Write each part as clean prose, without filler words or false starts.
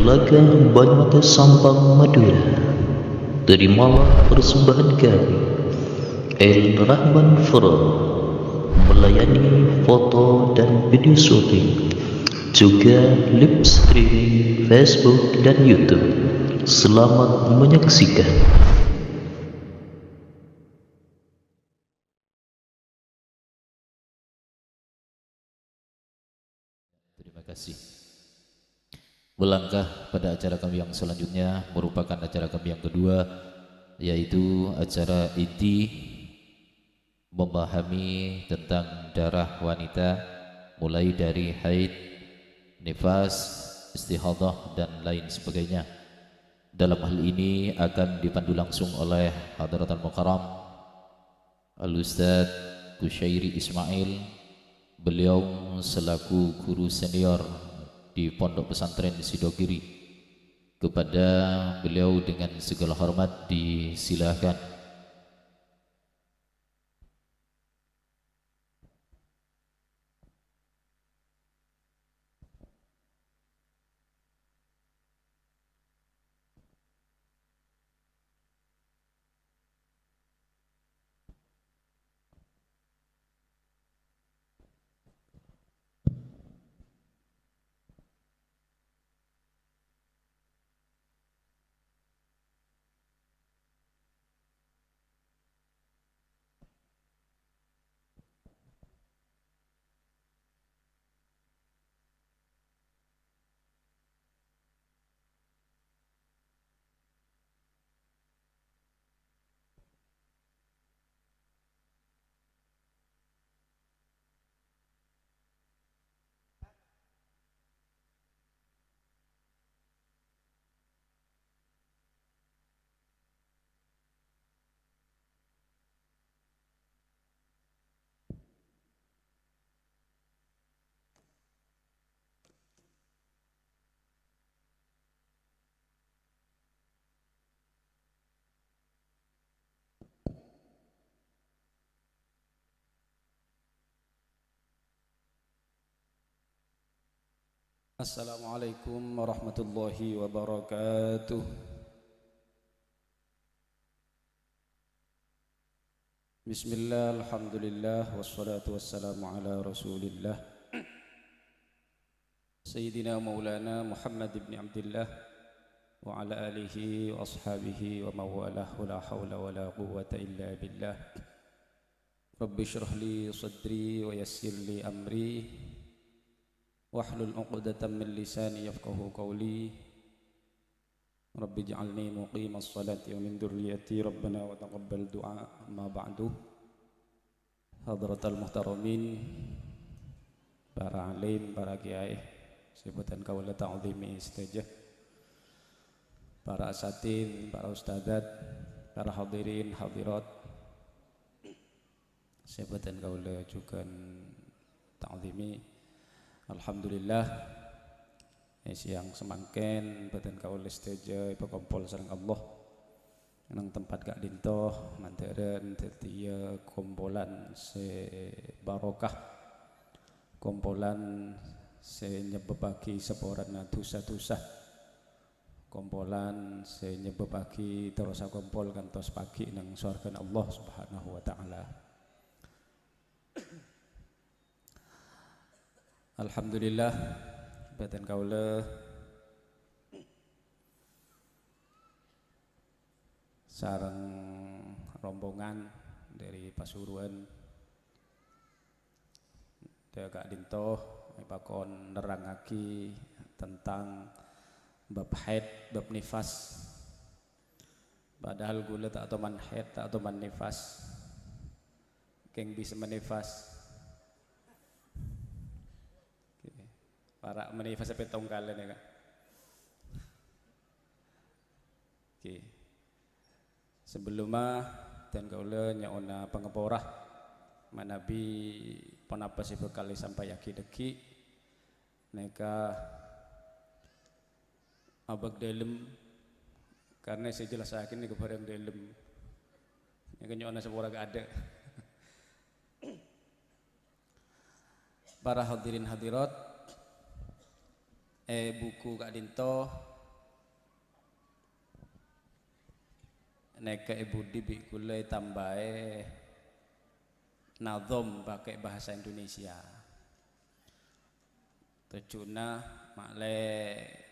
Telaga Banyuwangi Sampang Madura. Terimalah persembahan kami, El Rahman Pro, melayani foto dan video syuting, juga live streaming Facebook dan YouTube. Selamat menyaksikan. Terima kasih. Melangkah pada acara kami yang selanjutnya merupakan acara kami yang kedua, yaitu acara inti memahami tentang darah wanita mulai dari haid, nifas, istihadah dan lain sebagainya. Dalam hal ini akan dipandu langsung oleh Hadratul Mukarram Al-Ustaz Kusyairi Ismail. Beliau selaku guru senior di Pondok Pesantren Sidogiri. Kepada beliau dengan segala hormat disilahkan. Assalamualaikum warahmatullahi wabarakatuh. Bismillah, alhamdulillah, wassalatu wassalamu ala rasulillah Sayyidina Maulana Muhammad ibn Abdillah wa ala alihi wa ashabihi wa mawalah, la hawla wa la quwwata illa billah. Rabbi syrah li sadri wa yassir li amri wahlul 'uqdatam min lisani yafqahu qawli. Rabbi ij'alni muqimas salati wa min dzurriyyati rabbana wa taqabbal du'a. Amma ba'du. Hadratal muhtaramin, para alim, para kiai, sebutan kaula ta'zimi istajah, para asatidz, para ustadzat, para hadirin hadirat, sebutan kaula juga ta'zimi. Alhamdulillah siang semangken badan kaula sedaja berkumpul sareng Allah nang tempat Kak Dintoh manteren dadi kumpulan se barokah, kumpulan se nyebabake sepurana dosa-dosa, kumpulan se nyebabake terus kumpul kantos pagi nang surga Allah Subhanahu wa taala. Alhamdulillah badan kaula sareng rombongan dari Pasuruan Kak Dintoh pakon nerangake tentang bab haid, bab nifas. Padahal gula tak atoman haid, tak atoman nifas. Keng bisa menifas. Para menifas sampai tongkalan ya Kak. Oke. Sebelumnya dan kaula nyaona pangeporah manabi panapa si bekali sampai yaki-deki neka abag dalem karena saya jelasakin ni kebarang dalem neka nyaona sepura gak ada. Para hadirin hadirat buku Kak Dintoh neka ibu dibi kule tambahe nazom pakai bahasa Indonesia. Tujuna makle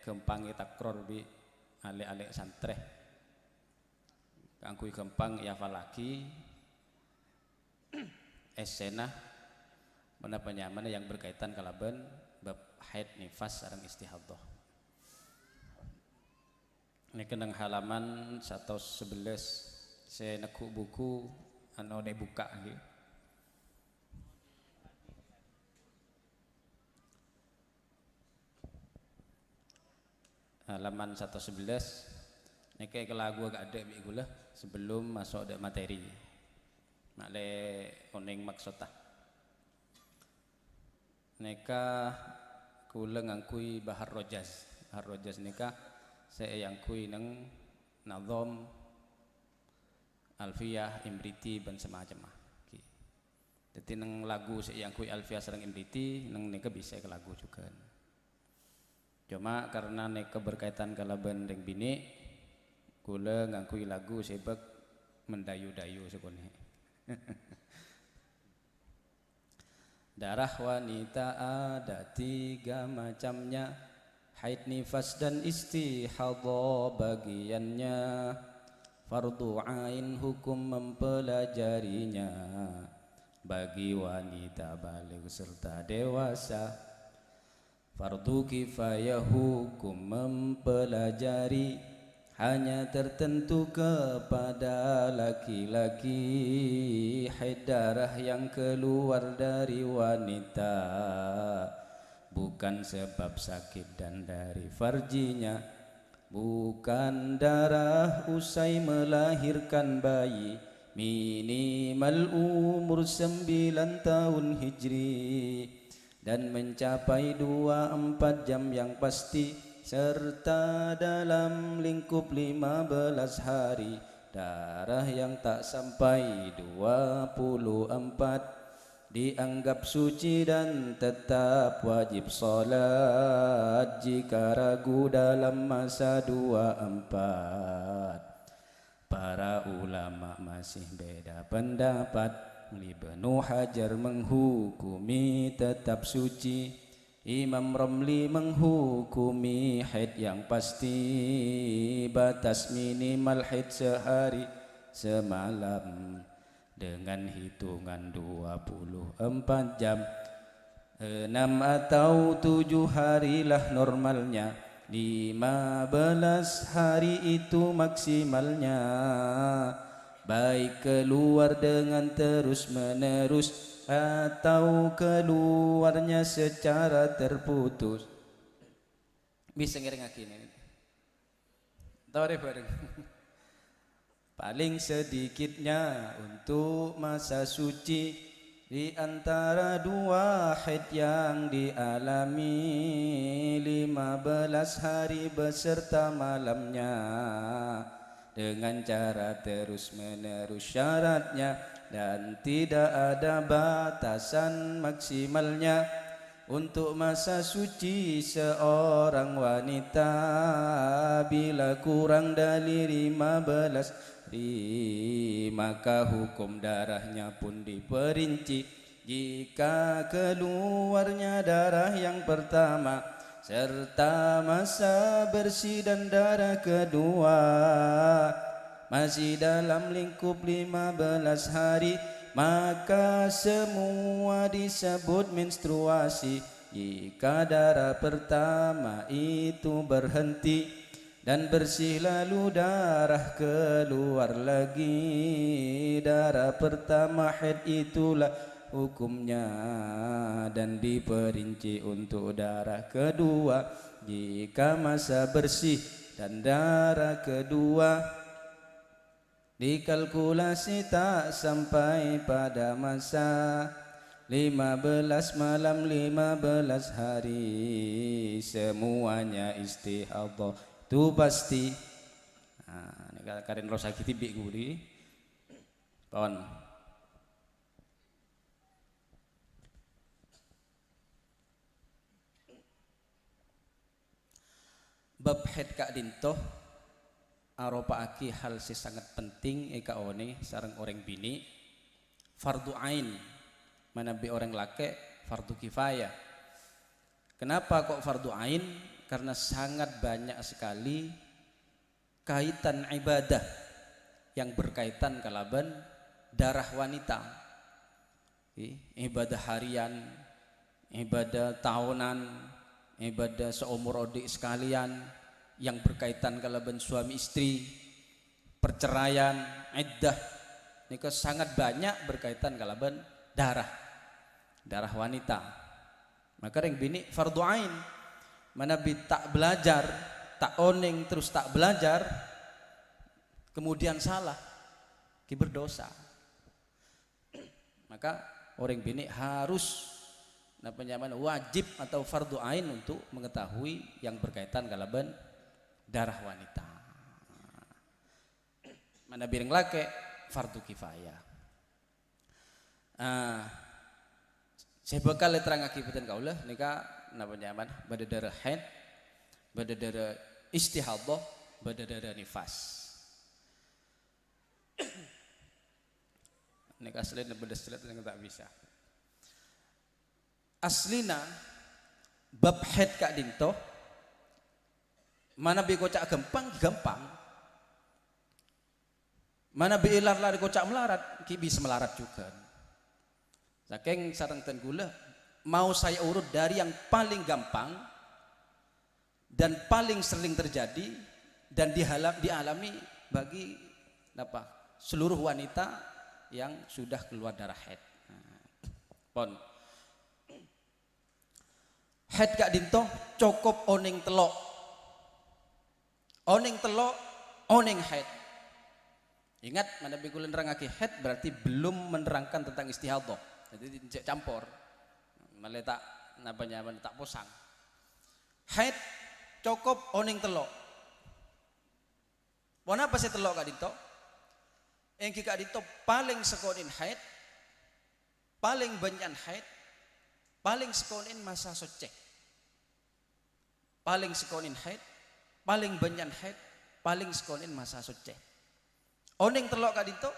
gempangi takror bi ale-ale santreh. Kangkui gempang ya falaki esena mana penyaman yang berkaitan kalaban bab haid nifas sareng istihadhah. Ini kenang halaman 111 saya neku buku anu ne buka nggih. Halaman 111 ini kayak lagu agak ada gula sebelum masuk ada materi makle oning maksudnya neka kula ngangkui bahar rojas neka saya yang kui neng nazom alfiyah imriti dan semacam jadi neng lagu saya yang kui alfiyah serang imriti neng neka bisa ke lagu juga. Cuma karena neka berkaitan kalaban deng bini kula ngangkui lagu sebab mendayu-dayu sekone. Darah wanita ada 3 macamnya, haid nifas dan istihadhah bagiannya, fardu ain hukum mempelajarinya bagi wanita baligh serta dewasa. Fardu kifayah hukum mempelajari hanya tertentu kepada laki-laki. Haid darah yang keluar dari wanita bukan sebab sakit dan dari farjinya, bukan darah usai melahirkan bayi, minimal umur 9 tahun hijri dan mencapai 24 jam yang pasti, serta dalam lingkup 15 hari. Darah yang tak sampai 24 dianggap suci dan tetap wajib salat jika ragu dalam masa 24. Para ulama masih beda pendapat. Ibnu Hajar menghukumi tetap suci, Imam Ramli menghukumi haid yang pasti, batas minimal haid sehari semalam dengan hitungan 24 jam. 6 atau 7 harilah normalnya, 15 hari itu maksimalnya. Baik keluar dengan terus menerus atau keluarnya secara terputus. Bisa ngiringake ini. Tahu deh bareng. Paling sedikitnya untuk masa suci di antara 2 haid yang dialami, 15 hari beserta malamnya dengan cara terus menerus syaratnya dan tidak ada batasan maksimalnya. Untuk masa suci seorang wanita bila kurang dari 15 hari, maka hukum darahnya pun diperinci. Jika keluarnya darah yang pertama serta masa bersih dan darah kedua masih dalam lingkup 15 hari, maka semua disebut menstruasi. Jika darah pertama itu berhenti dan bersih lalu darah keluar lagi, darah pertama haid itulah hukumnya dan diperinci untuk darah kedua. Jika masa bersih dan darah kedua dikalkulasi tak sampai pada masa 15 malam 15 hari, semuanya istihadhah itu pasti. Nah, ini karen rosa kitibik guri kawan. Bab haid kak dintoh aropaaki hal si sangat penting eka one sareng orang bini fardu ain manabi orang laki fardu kifayah. Kenapa kok fardu ain? Karena sangat banyak sekali kaitan ibadah yang berkaitan kalaban darah wanita, ibadah harian, ibadah tahunan, ibadah seumur odik sekalian yang berkaitan kalaban suami istri, perceraian, iddah, ini sangat banyak berkaitan kalaban darah wanita. Maka yang bini fardu ain, mana bi tak belajar, tak oneng terus tak belajar, kemudian salah, ki berdosa. Maka orang bini harus wajib atau fardu ain untuk mengetahui yang berkaitan kalaban darah wanita. Mana bireng laki fardu kifayah. Saya bakal terang akibatkan kaulah nika pada darah haid, pada darah istihadah, pada darah nifas. Nika aslina pada selat yang tak bisa. Aslina bab haid kak dinto mana bi kocak gampang, mana bi ilar lari kocak melarat, ki bisa melarat juga. Saking sareng ten gula mau saya urut dari yang paling gampang dan paling sering terjadi dan dialami bagi seluruh wanita yang sudah keluar darah haid. Pon haid kak dinto cukup oning telok, oning haid. Ingat mana bikulen nerangake haid berarti belum menerangkan tentang istihadah. Jadi campur. Meletak tak posang. Haid cukup oning telok. Wana apa sih telok kak dinto? Yang kak dinto paling sekonin haid, paling banyak haid, paling sekonin masa socek. Paling sekonin haid, paling banyak haid, paling sekonin masa socek. Oning telok kak dinto,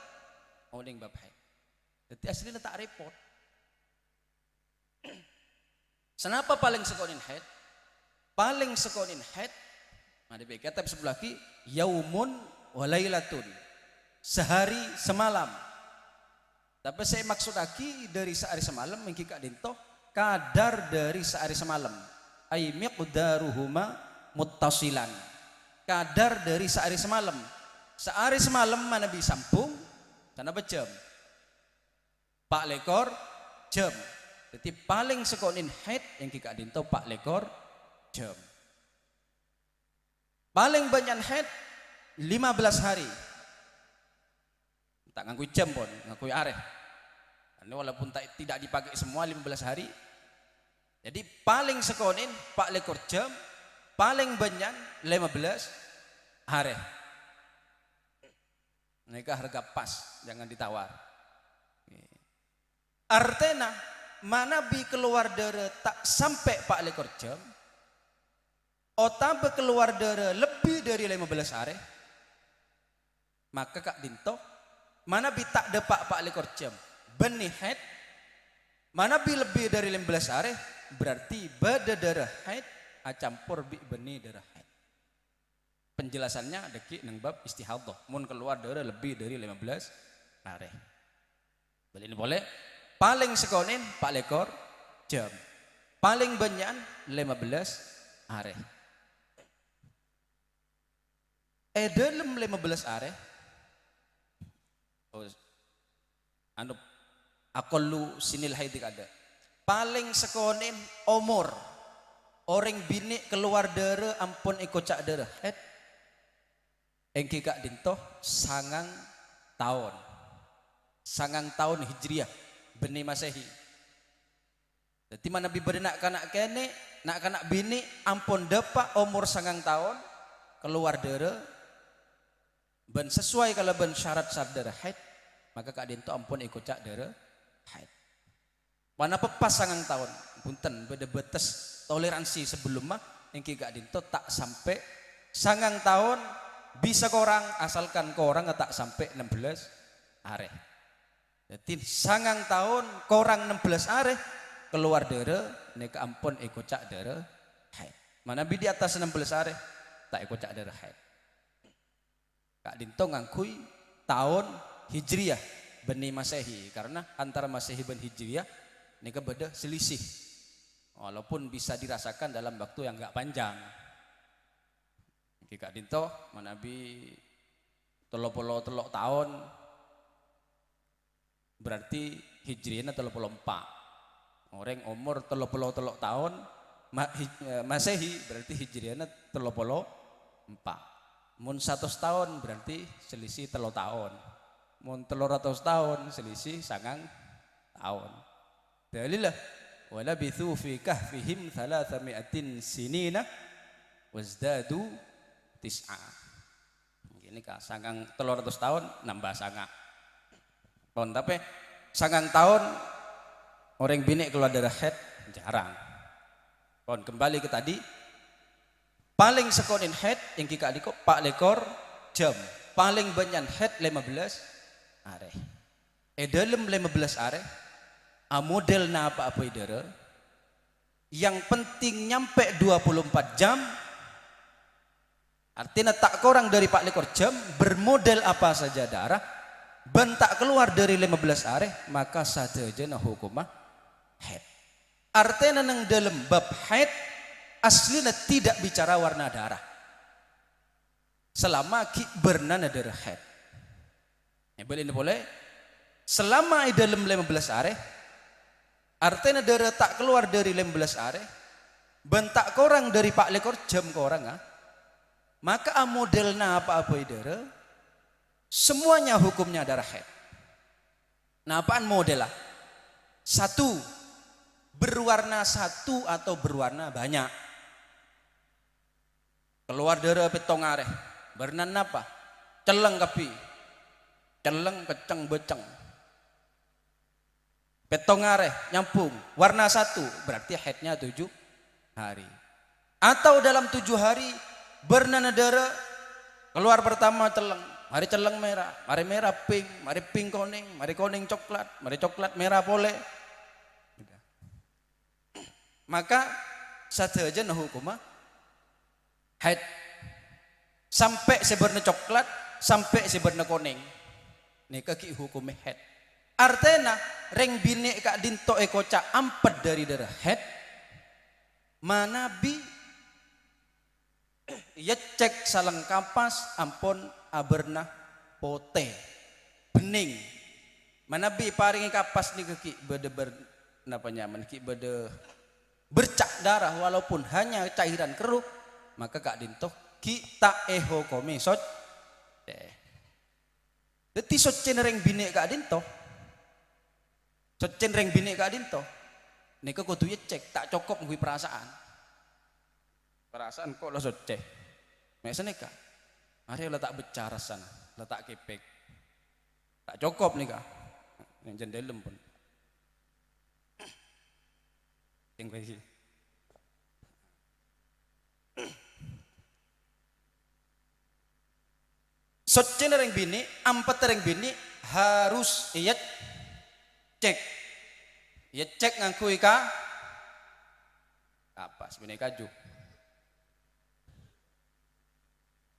oning bab haid. Jadi aslinya tak repot. Kenapa paling sekonin haid? Paling sekonin haid, ada kata sebelah ki yaumun walailatun, sehari semalam. Tapi saya maksud lagi dari sehari semalam mengki kak dinto kadar dari sehari semalam. Ai miqdaruhuma muttasilan. Kadar dari sehari semalam. Sehari semalam mana bisa sampung karena jam 4 lekor jam. Jadi paling sekonin haid yang kika dinto 4 lekor jam. Paling banyak haid 15 hari. Tak ngakui jam pun, ngakui areh. Ini walaupun tidak dipakai semua 15 hari. Jadi paling sekonin 4 lekor jam, paling banyak 15 hari. Mereka harga pas, jangan ditawar. Artena mana bi keluar darah tak sampai 4 lekor jam, otak keluar darah lebih dari 15 hari, maka kak dinto mana bi tak depak 4 lekor jam benih haid, mana bi lebih dari 15 hari berarti pada darah haid acampur bi benih darah haid. Penjelasannya deki nang bab istihadah. Mun keluar darah lebih dari 15 hari. Boleh ini boleh. Paling sekonin 4 lekor jam. Paling banyak 15 hari. Dalam 15 hari akollu sinil haid ada. Paling sekonin umur orang bini keluar darah ampun ikocak darah haid. Engki kak dinto sangang tahun hijriah benih masehi. Jadi mana bi berenak kanak kene nak kanak bini ampun depak umur sangang tahun keluar darah ben sesuai kalau ben syarat darah haid maka kak dinto ampun ikocak darah haid. Mana pepas sangang tahun punten beda batas toleransi sebelum mah engki kak dinto tak sampai sangang tahun bisa korang asalkan korang tak sampai 16 are. Jadi sangang tahun korang 16 are keluar dere neka ampun kocak dere haid. Mana bi di atas 16 are tak kocak dere haid. Kak Dinto ngangkui tahun Hijriyah beni Masehi karena antara Masehi dan Hijriyah neka beda selisih. Walaupun bisa dirasakan dalam waktu yang enggak panjang. Kak Dinto manabi 33 tahun berarti Hijriyahna 34. Orang umur 33 tahun Masehi berarti Hijriyahna 34. Mun 100 tahun berarti selisih 3 tahun. Mun 300 tahun selisih 9 tahun. Dalilah wala bithu fi kahfihim 300 sinina wazdadu tis'a. Ini kak sangang 300 tahun nambah sangat. Pon tapi sangang tahun orang bini keluar darah haid jarang. Pon kembali ke tadi paling sekonin haid yang kika adiko 4 lekor jam. Paling banyak haid 15 are. Dalam 15 are model na apa-apa idara yang penting nyampe 24 jam. Artinya tak kurang dari 4 lekor jam bermodel apa saja darah bentak keluar dari 15 are maka sadajana hukumah haid. Artinya nang dalam bab haid aslinya tidak bicara warna darah selama ki bernana darah haid. Boleh selama dalam 15 are artinya darah tak keluar dari 15 are bentak korang dari 4 lekor jam korang maka modelnya apa-apa idara semuanya hukumnya darah haid. Nah apaan modelnya? Satu berwarna satu atau berwarna banyak. Keluar darah petong areh bernan apa? Celeng kapi celeng keceng beceng petong areh nyampung warna satu berarti haidnya 7 hari. Atau dalam 7 hari bernana darah keluar pertama celeng, mari celeng merah, mari merah pink, mari pink kuning, mari kuning coklat, mari coklat merah pole. Maka saja nah hukumah haid sampai seberna coklat sampai seberna kuning. Nih kaki hukumnya haid. Artena reng bine kak dinto kocak ampet dari darah haid manabi ia cek salang kapas ampun aberna pote bening manabi paringi kapas ni kaki bede napa nyaman ki bede bercak darah walaupun hanya cairan keruh maka kak dinto kita komi sot deti socen reng bine kak dinto socen reng bine kak dinto nika kudu ia cek tak cukup ngui perasaan kok lo soceh mesane kak hari letak bicara sana letak kepek tak cukup nih kak yang jendelem pun yang bagi soceh reng bini ampat reng bini harus iya cek ngakui kak apa sebenarnya kaju.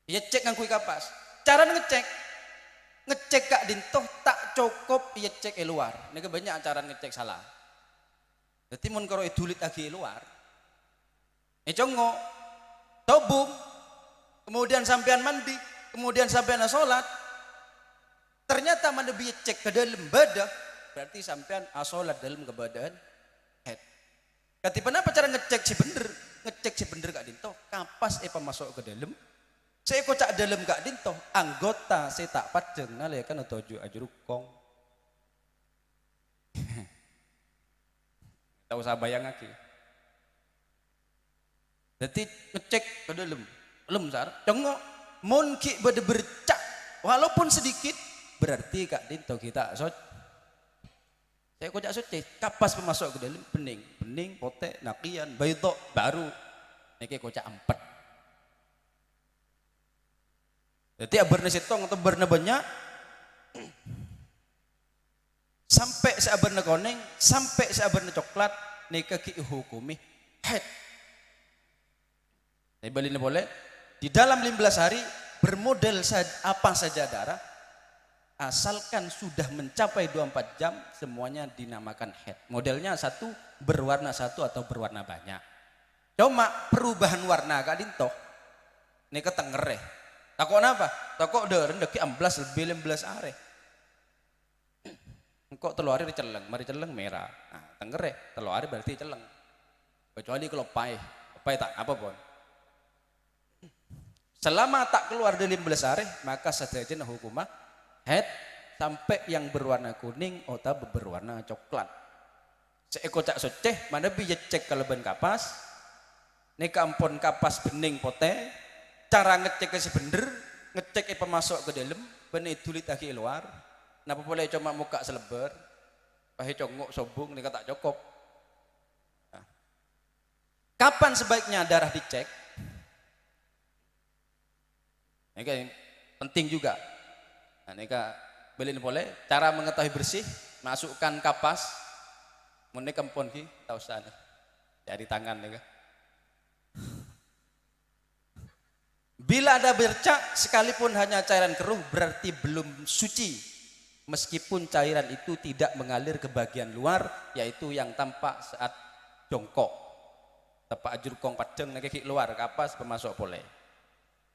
Ya cek ngangkui kapas. Cara ngecek kak dintoh tak cukup ya cek luar. Ini banyak cara ngecek salah. Jadi mun karo dulit lagi luar. Congo, tobung, kemudian sampean mandi, kemudian sampean sholat. Ternyata mana bi cek ke dalam badan, berarti sampean sholat dalam kebadan head. Kati kenapa cara ngecek si bener kak dintoh kapas masuk ke dalam. Saya kocak dalam kak dinto anggota saya tak paceng nalekan atau ajurukong tahu saya bayang lagi jadi ngecek ke dalam belum sar cengok monki bade bercak walaupun sedikit berarti kak dinto kita sot saya kocak soce kapas pemasuk ke dalam bening potek nakian bayto baru niki kocak 4 Jadi abarna setong atau abarna banyak sampai seabarna koneng, sampai seabarna coklat nika ki hukumi haid. Ini balina boleh di dalam 15 hari bermodel apa saja darah asalkan sudah mencapai 24 jam semuanya dinamakan haid. Modelnya satu berwarna satu atau berwarna banyak. Cuma perubahan warna kak dintoh nika tengereh. Takok napa? Takok deren deki 14 lebih 15 hari. Kok telu hari celeng, mari celeng merah. Nah, tenggere, telu hari berarti celeng. Kecuali kalau pai tak apa pun. Selama tak keluar dari 15 hari, maka saja hukumah haid sampai yang berwarna kuning atau berwarna coklat. Seeko cak soceh, mana bisa cek keleban kapas. Nika ampun kapas bening pote, cara ngecek ke bener, ngecek pemasok ke dalam, benih tulit lagi luar. Napa boleh cuma muka selebar, pahe congok sobung nika tak cukup. Nah. Kapan sebaiknya darah dicek? Nika penting juga. Nah, nika belin boleh cara mengetahui bersih, masukkan kapas, menika pun ki tahu sana. Dari tangan nika. Bila ada bercak sekalipun hanya cairan keruh berarti belum suci. Meskipun cairan itu tidak mengalir ke bagian luar, yaitu yang tampak saat jongkok. Tepak ajur kong padeng nekik luar, kapas pemasok boleh.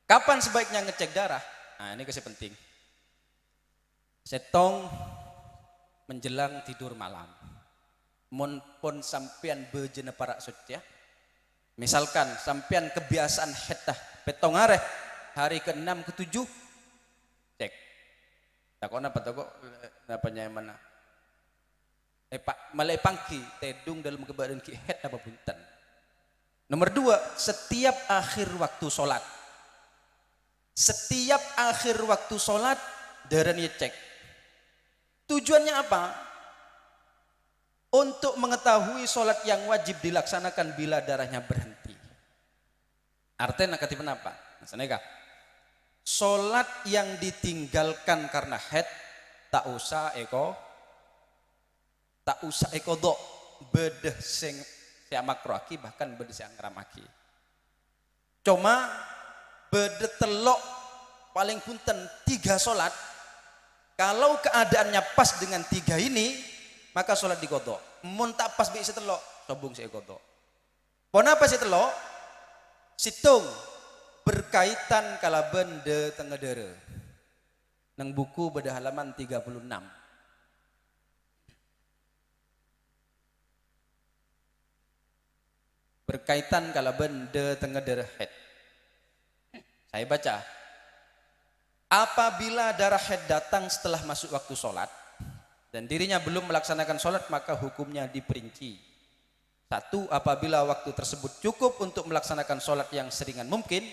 Kapan sebaiknya ngecek darah? Nah ini kasih penting. Setong menjelang tidur malam. Mon pon sampean bejene para sutya. Misalkan sampean kebiasaan hetah petong areh hari ke-6 ke-7 cek. Takon apa takok apanya yang mana? Pak malai pangki tedung dalam kebadan ki het apa punten. Nomor 2, setiap akhir waktu sholat. Setiap akhir waktu sholat darahnya cek. Tujuannya apa? Untuk mengetahui sholat yang wajib dilaksanakan bila darahnya berhenti. Artinya katipan apa? Misalnya sholat yang ditinggalkan karena haid tak usah do bedeh sing makroaki bahkan bedeh sing ngramaki. Cuma bedeh telok paling punten 3 sholat. Kalau keadaannya pas dengan 3 ini maka sholat dikodok. Mun tak pas bisa telok sobung saya kodok. Pon apa sih telok? Situng berkaitan kalaban de tengedere nang buku pada halaman 36. Berkaitan kalaban de tengedere haid. Saya baca, apabila darah haid datang setelah masuk waktu sholat dan dirinya belum melaksanakan sholat maka hukumnya diperinci. 1, apabila waktu tersebut cukup untuk melaksanakan sholat yang seringan mungkin,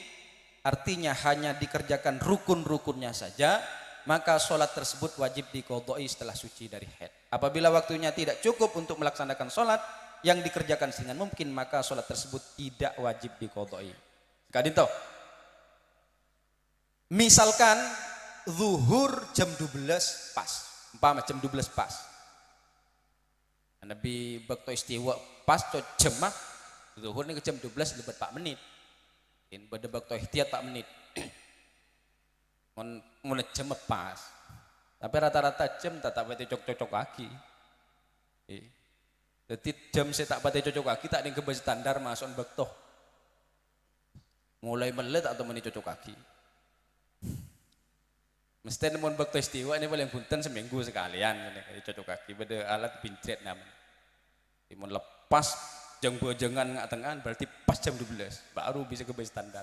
artinya hanya dikerjakan rukun-rukunnya saja, maka sholat tersebut wajib diqodoi setelah suci dari haid. Apabila waktunya tidak cukup untuk melaksanakan sholat yang dikerjakan seringan mungkin, maka sholat tersebut tidak wajib diqodoi. Kadinto, misalkan zuhur jam 12 pas, umpama jam 12 pas. Nabi bakto istiwa pas to jemah zuhur ni ke jam 12 lebat 4 menit. In pada bakto ihtiyat 4 menit. Mun jam pas. Tapi rata-rata jam tak pati cocok kaki. Jadi jam saya tak pati cocok kaki tak ning kebas standar masuk bakto. Mulai melet atau menit cocok kaki. Mesti mun bakto istiwa ini paling punten seminggu sekalian cocok kaki pada alat pincret namanya. Timun lepas jeng bojengan ngak tengan berarti pas jam 12 baru bisa ke base standar.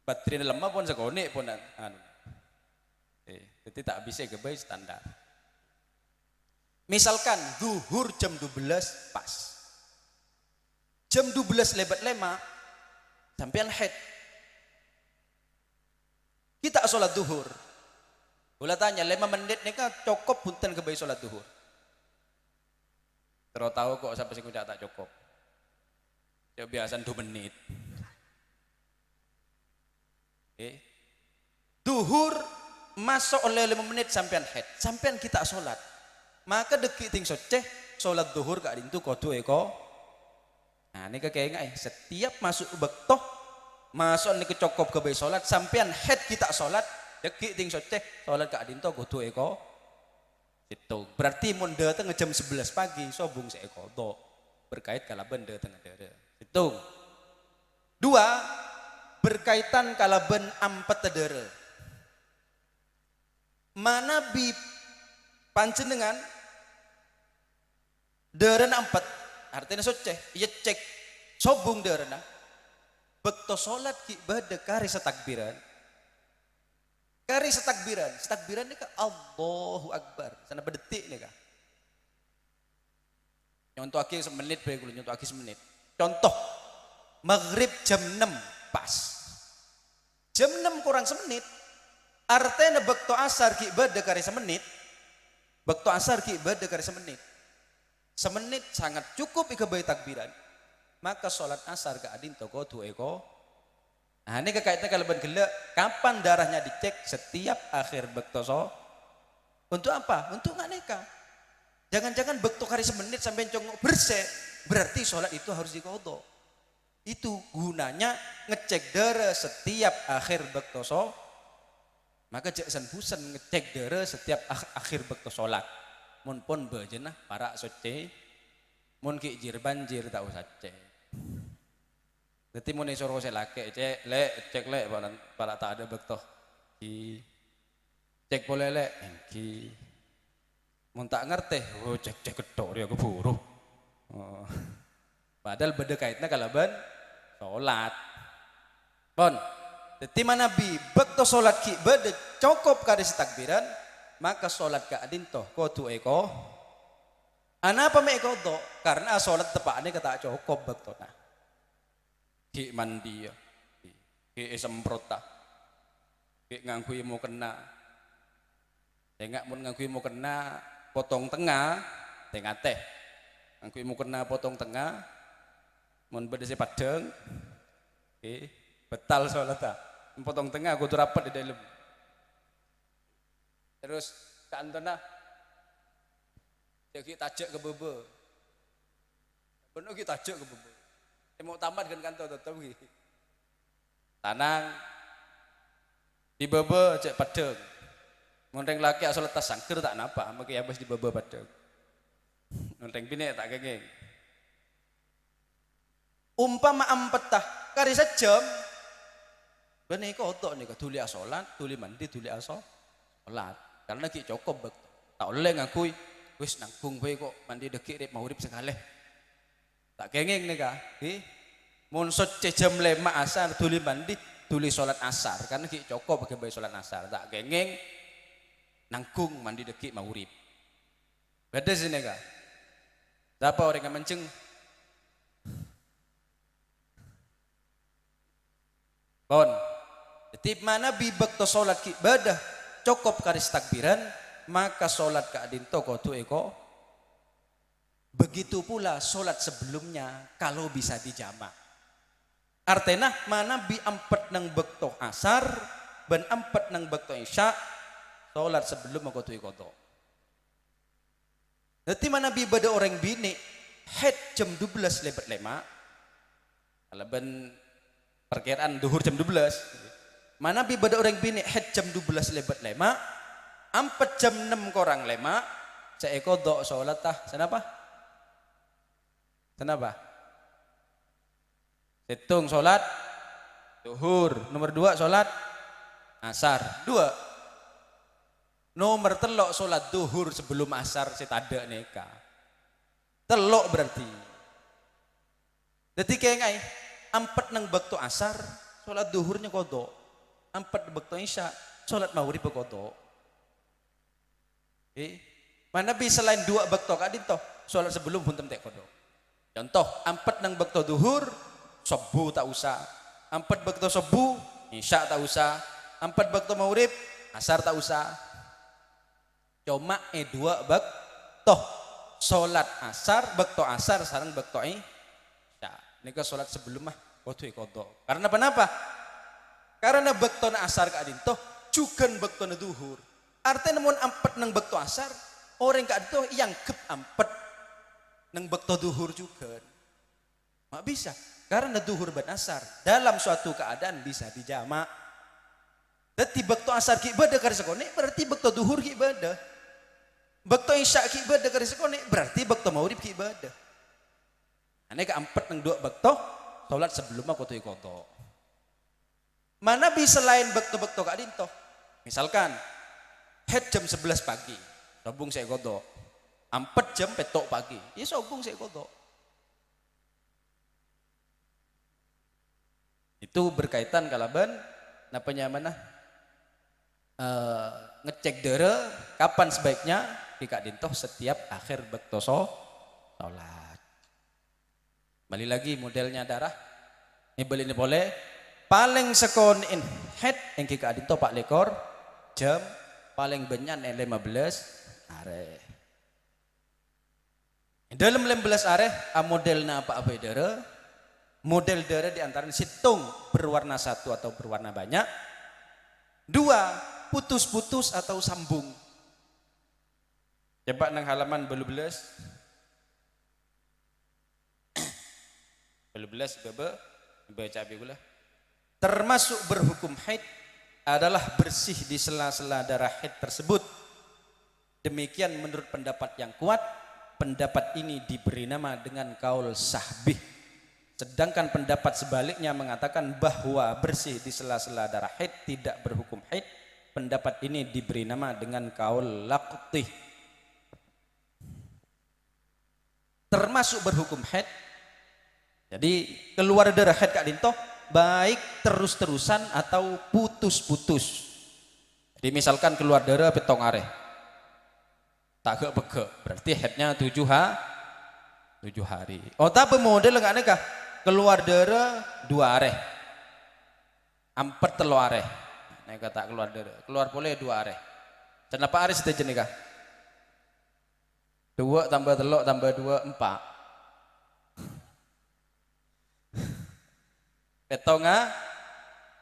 Baterai lemah pun sekonek pun jadi tak bisa ke base standar. Misalkan zuhur jam 12 pas. Jam 12 lebat lema sampean haid. Kita sholat zuhur. Ulah tanya 5 menit nika cukup punten ke base sholat zuhur. Terus tahu kok sampai sing tak cukup. Ya biasa 2 menit. duhur masuk oleh 5 menit sampean head, sampean kita sholat, maka dekik ting soceh sholat duhur kak dintu kodu eko. Nah ini kayak nggak setiap masuk bektoh masuk nih kecokop ke bay sholat sampean head kita sholat dekik ting soceh sholat kak dintu kodu eko. Itu berarti mun datang jam 11 pagi sobung seeko do berkait kalaban datang ada. Itu dua berkaitan kalaban ampet tedere. Mana bi panjenengan deren ampet artinya soceh iya cek sobung derena bekto sholat ki bade kari setakbiran ini ka Allahu Akbar sana berdetik nih kah nyontoh aki semenit baik nyontoh aki semenit contoh maghrib jam 6 pas jam 6 kurang semenit artinya bekto asar ki bade kari semenit semenit sangat cukup ika bayi takbiran maka sholat asar ke adin toko tu eko. Nah ini kekaitnya kalau gelek kapan darahnya dicek setiap akhir bekto untuk apa? Untuk nggak neka. Jangan-jangan bekto kari semenit sampai congok bersih berarti sholat itu harus dikodok. Itu gunanya ngecek darah setiap akhir bekto maka jaksan busan ngecek darah setiap akhir bekto sholat. Mun pun bejenah para soce mun ki jir banjir tak usah cek. Dadi mun isoro selake cek lek para tak ada bekto ki cek boleh lek ki mun tak ngerti cek ketok dia keburu. Oh. Padahal beda kaitna kalaban salat. Pon dadi manabi bekto salat ki beda cukup kade takbiran maka sholat ka adin toh kodu eko. Anapa me eko do? Karena sholat tepaknya kata cukup betul nah. Ki mandi ya, ki semprota, ki ngangkui mau kena, tengak mun ngangkui mau kena potong tengah, tengah teh, ngangkui mau kena potong tengah, mun bedesi padeng, ki betal sholat ta, potong tengah kudu rapat di dalam. Terus kantona ya kita tajak ke bebe bener kita tajak ke bebe mau tamat kan kantor tetap tanang di bebe cek padeng ngonteng laki asal letas sangker tak napa makanya habis di bebe padeng ngonteng bini tak gengeng umpama ampetah kari sejam bener kok otok nih tuli asolat tuli mandi tuli asol sholat karena ki cukup betul tak oleh ngakui wis nanggung bae kok mandi dekik rip maurip sekali tak kengeng nih kah mun soce jam 5 asar tuli mandi tuli sholat asar karena ki cukup pakai bae sholat asar tak kengeng nanggung mandi dekik maurip beda sini kah siapa orang yang menceng bon tip mana bibek to sholat ki badah cukup karis takbiran maka sholat ka adin toko tu eko. Begitu pula sholat sebelumnya kalau bisa dijamak artinya mana bi ampet nang bekto asar ben ampet nang bekto isya sholat sebelum aku tu eko to nanti mana bi bada orang bini head jam 12 lebet 5 kalau ben perkiraan duhur jam 12 mana bi bada orang bini head jam 12 lebet 5 ampet jam 6 korang 5 seeko do sholat tah kenapa hitung sholat duhur nomor 2 sholat asar 2 nomor telok sholat duhur sebelum asar setada neka telok berarti jadi kayak ngai ampet nang bekto asar sholat duhurnya kodok ampet bekto isya sholat maghrib kodok mana bi selain 2 bekto kadin toh sholat sebelum pun temtek kodok contoh ampet nang bekto duhur subuh tak usah ampet bekto subuh isya tak usah ampet bekto maghrib asar tak usah cuma 2 bekto sholat asar bekto asar sareng bekto isya ini ke sholat sebelum mah kodok karena kenapa karena bektona asar ka adin toh Jugan bekto na duhur. Artinya namun ampet nang bekto asar, orang ka adto yang kep ampet nang bekto duhur juga. Mak bisa, karena duhur ban asar dalam suatu keadaan bisa dijamak. Dadi bekto asar ki ibadah kari sekone berarti bekto duhur ki ibadah. Bekto isya ki ibadah kari sekone berarti bekto maurib ki ibadah. Ane ka ampet nang dua bekto salat sebelum aku tuh koto. Mana bisa lain bekto-bekto ka dinto? Misalkan head jam 11 pagi, sobung saya kodok. Ampet jam petok pagi, ya sobung saya kodok. Itu berkaitan kalaban napanya mana? Ngecek dere kapan sebaiknya kika dintoh setiap akhir bekto sholat. Balik lagi modelnya darah. Ini boleh paling sekonin head yang kika dintoh pak lekor jam paling banyak 15 are. Dalam 15 are modelnya apa dere? Model dere diantara situng berwarna satu atau berwarna banyak. Dua, putus-putus atau sambung. Coba nang halaman 12. 12 baca gula. Termasuk berhukum haid adalah bersih di sela-sela darah haid tersebut. Demikian menurut pendapat yang kuat, pendapat ini diberi nama dengan kaul sahbih. Sedangkan pendapat sebaliknya mengatakan bahwa bersih di sela-sela darah haid tidak berhukum haid. Pendapat ini diberi nama dengan kaul laqtih. Termasuk berhukum haid. Jadi keluar darah haid kak dintoh baik terus-terusan atau putus-putus. Jadi misalkan keluar darah petong areh, tak gek berarti headnya 7 hari. Oh tapi model nggak nikah keluar darah 2 areh, ampet telo areh. Neka tak keluar darah, keluar boleh 2 areh. Kenapa areh sudah jenikah? 2 tambah telok tambah 2 4. Petonga,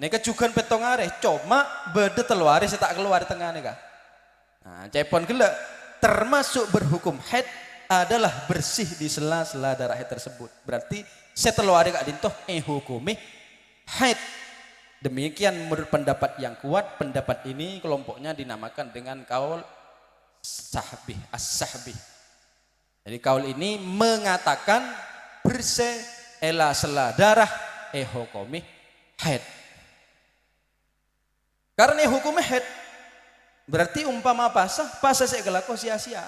neka juga petong areh, cuma beda telo areh saya tak keluar tengah neka. Nah, cepon gelak termasuk berhukum haid adalah bersih di sela-sela darah haid tersebut. Berarti setelah areh kak dintoh hukumi haid. Demikian menurut pendapat yang kuat, pendapat ini kelompoknya dinamakan dengan kaul sahbih, as-sahbih. Jadi kaul ini mengatakan bersih ela sela darah hukumi haid. Karena hukum haid berarti umpama pasah saya gelako sia-sia.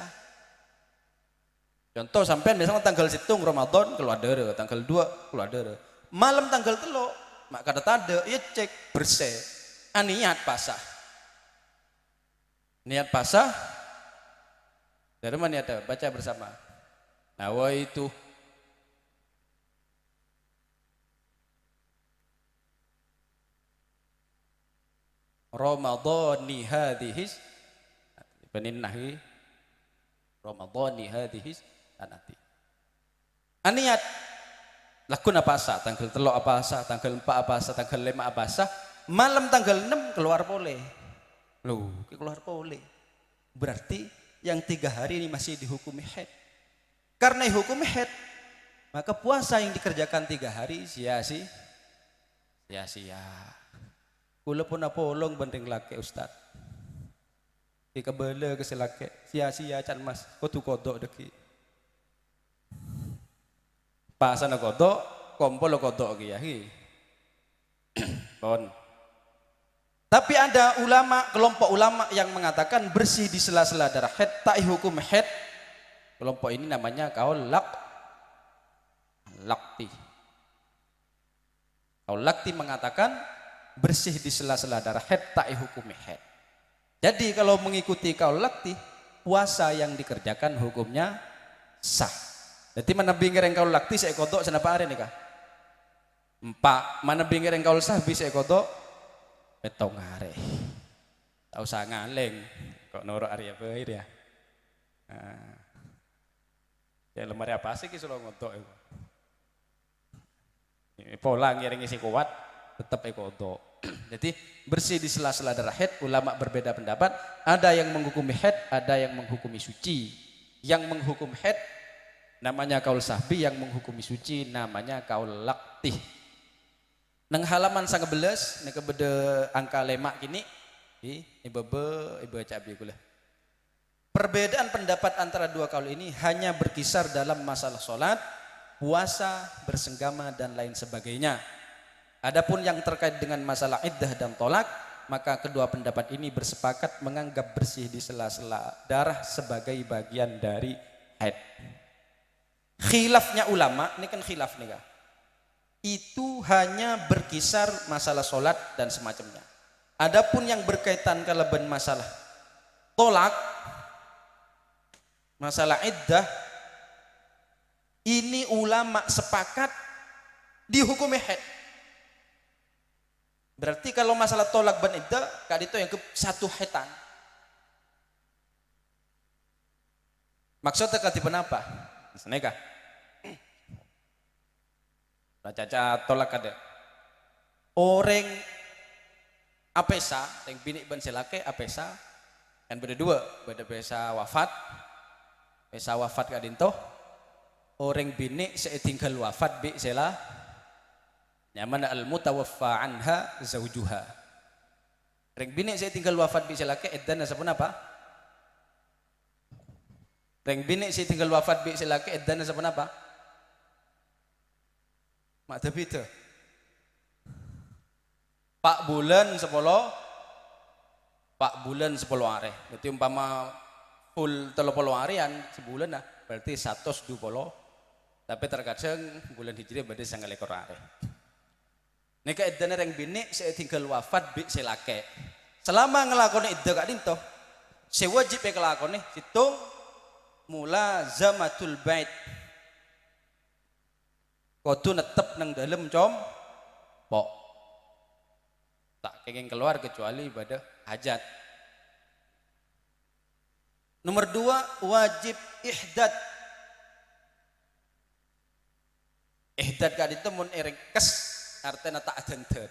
Contoh sampai misalnya tanggal 1 Ramadan keluar darah, tanggal 2 keluar darah. Malam tanggal 3 mak kada tanda ya cek bersih. Niat pasah. Niat pasah dari mana ada? Baca bersama. Nawaitu Ramadhani hadhis peninnahi Ramadhani hadhis anati. Aniat lakun apa asa tanggal 3 apa asa tanggal 4 apa asa tanggal 5 apa asa malam tanggal 6 keluar boleh. Loh, keluar boleh. Berarti yang 3 hari ini masih dihukumi haid. Karena dihukumi haid, maka puasa yang dikerjakan 3 hari sia-sia. Kula pun apolong banding laki ustad. Ika bela ke selake sia-sia can mas. Kotu kodok deki. Pasana kodok, kompol kodok kiyahi. Kon. Tapi ada ulama, kelompok ulama yang mengatakan bersih di sela-sela darah haid tak hukum haid. Kelompok ini namanya kaul lakti. Kaul lakti mengatakan bersih di sela-sela darah haid tak hukumi haid. Jadi kalau mengikuti kaul lakti, puasa yang dikerjakan hukumnya sah. Jadi mana bingir yang kaul lakti saya kodok senapa hari nikah? 4. Mana bingir yang kaul sah bisa kodok petong hari. Tak usah ngaleng. Kok norok hari apa ya? Ya lemari apa sih kisah ngodok itu? Pola ngiring isi kuat tetap kodok. Jadi bersih di sela-sela darah haid, ulama berbeda pendapat. Ada yang menghukumi haid, ada yang menghukumi suci. Yang menghukum haid namanya kaul sahbi, yang menghukumi suci namanya kaul laktih. Nang halaman 19 nek bede angka lemak kini ibu cabi kula. Perbedaan pendapat antara dua kaul ini hanya berkisar dalam masalah sholat, puasa, bersenggama dan lain sebagainya. Adapun yang terkait dengan masalah iddah dan tolak, maka kedua pendapat ini bersepakat menganggap bersih di sela-sela darah sebagai bagian dari haid. Khilafnya ulama, ini kan khilaf nih kak. Itu hanya berkisar masalah sholat dan semacamnya. Adapun yang berkaitan kelebihan masalah tolak, masalah iddah, ini ulama sepakat dihukumi haid. Berarti kalau masalah tolak ban iddah, kali itu yang ke satu haitan. Maksudnya katipan apa? Misalnya kah? Caca tolak ada. Orang apesa, yang bini ban selake apesa, kan beda dua, beda pesa wafat kadinto. Orang bini setinggal wafat bi sela nyaman al mutawaffa anha zaujuha. Orang bini setinggal wafat bi selake edan sabun apa? Orang bini setinggal wafat bi selake edan sabun apa? Mak tapi itu Pak bulan 10 hari. Berarti umpama full 30 harian sebulan nah, berarti 120. Tapi terkadang bulan hijriah berarti 9 hari. Nek edan reng bini setinggal wafat bi selake. Selama ngelakoni iddah kak dinto, sewajib ngelakoni hitung mulazamatul bait. Kudu netep nang dalem pok. Tak kenging keluar kecuali ibadah hajat. Nomor 2, wajib ihdad. Ihdad kali itu mun ereng kes artinya tak adenten.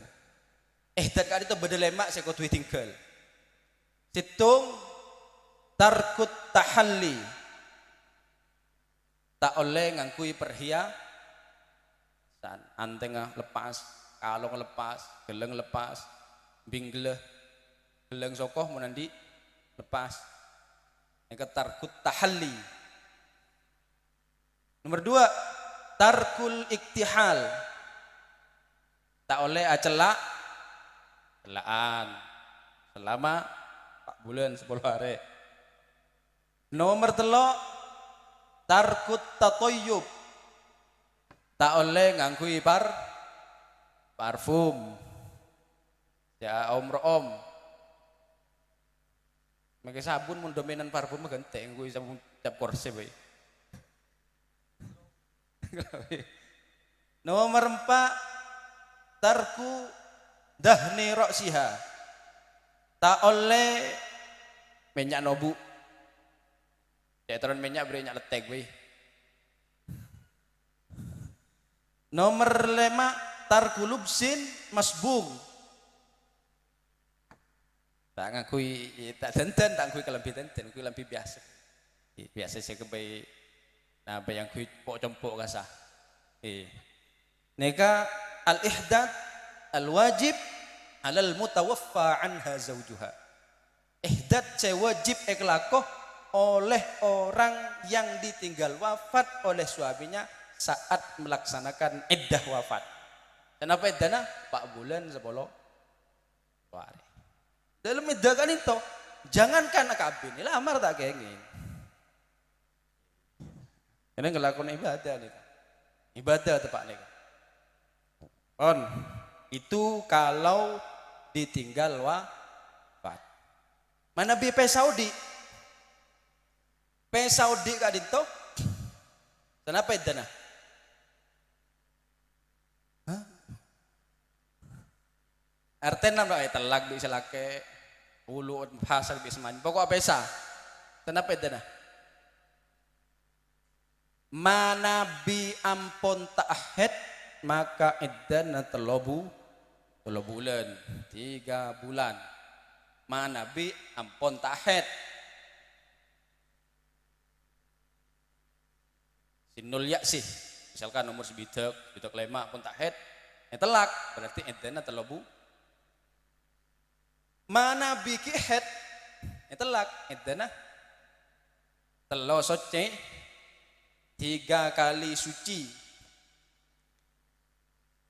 Ihdad kali itu beda lemak saya kudu tinggal. Situng tarkut tahalli. Tak oleh ngangkui perhiasan. Anteng lepas, kalong lepas, geleng lepas, bingleh, geleng sokoh menandi lepas. Yang tarkut tahalli. Nomor 2, tarkul iktihal. Tak oleh celaan selama 4 bulan 10 hari. Nomor 3, tarkut tatoyub. Tak oleh ngangkui parfum. Ya om. Make sabun mun dominan parfum gante ngangkui sabun cap korse bae. Nomor 4, tarku dahni ra'siha. Tak oleh minyak nobu. Ceteran minyak beri minyak letek bae. Nomor 5, tarkulubsin masbung. Tak ngakui tak tenten, tak ngakui kelambi tenten, ngakui kelambi biasa. Biasa saya kebai nah yang kui pok compok kasah. Neka al-ihdad al-wajib alal mutawaffa anha zaujuha. Ihdad saya wajib eklakoh oleh orang yang ditinggal wafat oleh suaminya saat melaksanakan iddah wafat. Kenapa iddahnya? 4 bulan 10 hari. Dalam iddah kan itu, jangankan akabin, ini lamar tak kenging. Ini ngelakuin ibadah nih. Ibadah tepak nih. Itu kalau ditinggal wafat. Mana bi Saudi? Saudi kak dinto. Kenapa iddahnya? Artinya apa? Telak bisa lake ulu pasal bisa main. Pokok pesa. Kenapa itu nah? Mana bi ampon ta'ahid maka iddana telobu 3 bulan 3 bulan mana bi ampun tak haid sinul ya sih misalkan nomor sebidak lema pun tak haid telak berarti edana telobu mana bi ki haid telak edana telo soce 3 kali suci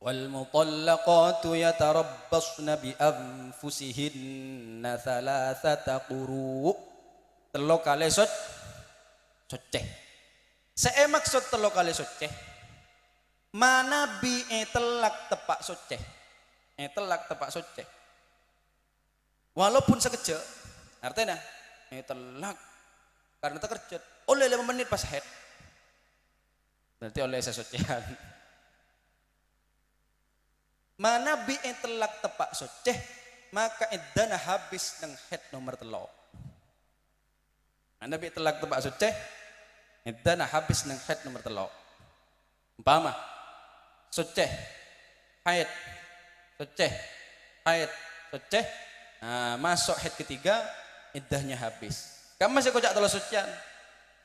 wal mutallaqatu yatarabbasna bi anfusihinna thalathata quru telo kali soceh saya maksud telo kali soceh mana bi telak tepak soceh telak tepak soceh walaupun sekejap artinya telak karena terkejut oleh 5 menit pas haid berarti oleh sesocehan mana bi telak tepak soceh maka idana habis nang haid nomor telo mana bi telak tepak soceh idana habis nang haid nomor telo umpama soceh haid soceh haid soceh masuk haid ketiga iddahnya habis kamu masih kocak telo sucian